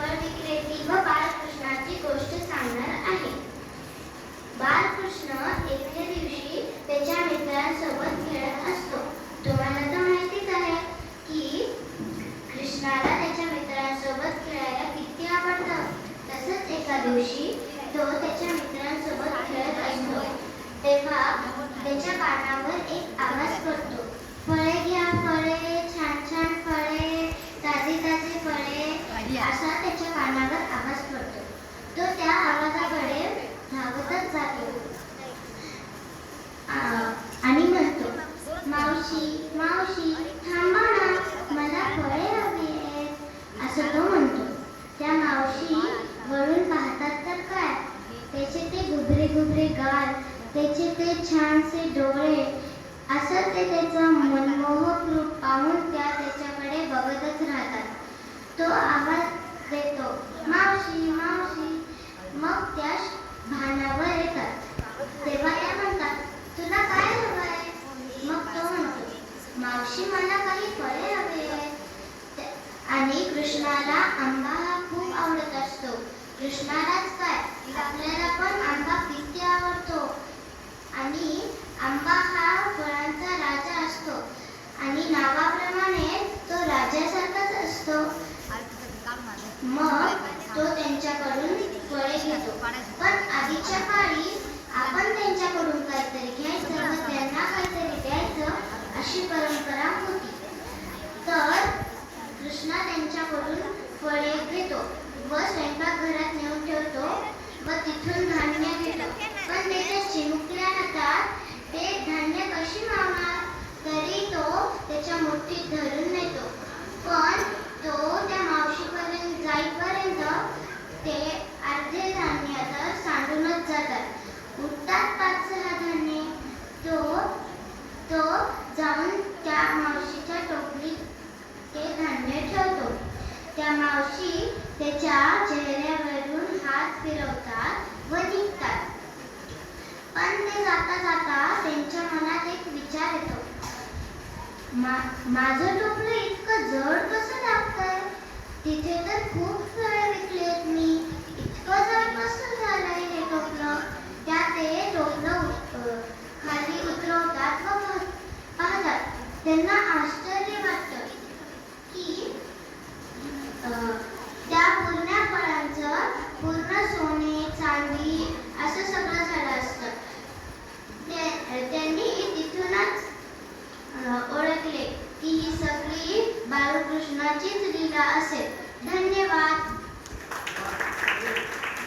फळ विक्रेती व बाळकृष्णाची गोष्ट सांगणार आहे. बाळकृष्ण एके दिवशी त्याच्या मित्रांसोबत खेळत असतो. तुम्हाला तर माहितीच आहे की कृष्णाला त्याच्या मित्रांसोबत खेळायला किती आवडतं. तसंच एका दिवशी तो त्याच्या मित्रांसोबत खेळत असतो तेव्हा त्याच्या कानावर एक आवाज पडतो. फळे घ्या फळे, छान छान फळे, ताजी ताजी फळे, असा त्याच्या कानावर आवाज पडतो. तो त्या आवाजाकडे धावतच जातो आणि म्हणतो, मावशी मावशी थांबा ना, मला फळे हवी आहेत, असं तो म्हणतो. त्या मावशी वळून पाहतात तर काय, त्याचे ते गुबरे गुबरे गाल, त्याचे ते छानसे डोळे, असं ते त्याचं मनमोहक रूप पाहून त्या त्याच्याकडे बघतच राहतात. तो आवाज देतो, मावशी मावशी. मग त्या भानावर येतात. तेव्हा त्या म्हणतात, तुला काय हवं आहे? मग तो म्हणतो, मावशी मला काही फळे हवे आहेत. आणि कृष्णाला आंबा हा खूप आवडत असतो. कृष्णालाच काय, आपल्याला पण आंबा किती आवडतो. आणि आंबा हा फळांचा राजा असतो आणि नावाप्रमाणे तो राजासारखाच असतो. मग तो त्यांच्याकडून फळे घेतो. पण आधीच्या काळी आपण त्यांच्याकडून काहीतरी घ्यायचं व त्यांना काहीतरी द्यायचं, अशी परंपरा होती. तर कृष्णा त्यांच्याकडून फळे घेतो व स्वयंपाकघरात नेऊन ठेवतो व तिथून धान्य घेतो. पण त्याच्या चिमुकल्या हातात ते धान्य कशी मावणार, तरी तो त्याच्या मुठीत धरून नेतो. पण तो त्या मावशीपर्यंत जाईपर्यंत ते अर्धे धान्य तर सांडूनच जातात. उरतात 5-6 धान्य. तो जाऊन त्या मावशीच्या टोपलीत ते धान्य ठेवतो. त्या मावशी त्याच्या चेहऱ्यावरून हात फिरवतात व निघतात. पण ते जाता जाता त्यांच्या मनात एक विचार येतो, माझं टोपलं इतकं जड कसं लागतंय? तिथे तर खूप फळे विकलेत मी, इतकं जड कसं झालंय हे टोपलं? त्या ते टोपलं खाली उतरवतात व पाहतात. त्यांना आश्चर्य वाटतं की त्या पूर्ण फळांचं पूर्ण सोने चांदी असं सगळं झालं असतं. त्यांनी तिथूनच ओळखले की ही सगळी बाळकृष्णाचीच लीला असेल. धन्यवाद.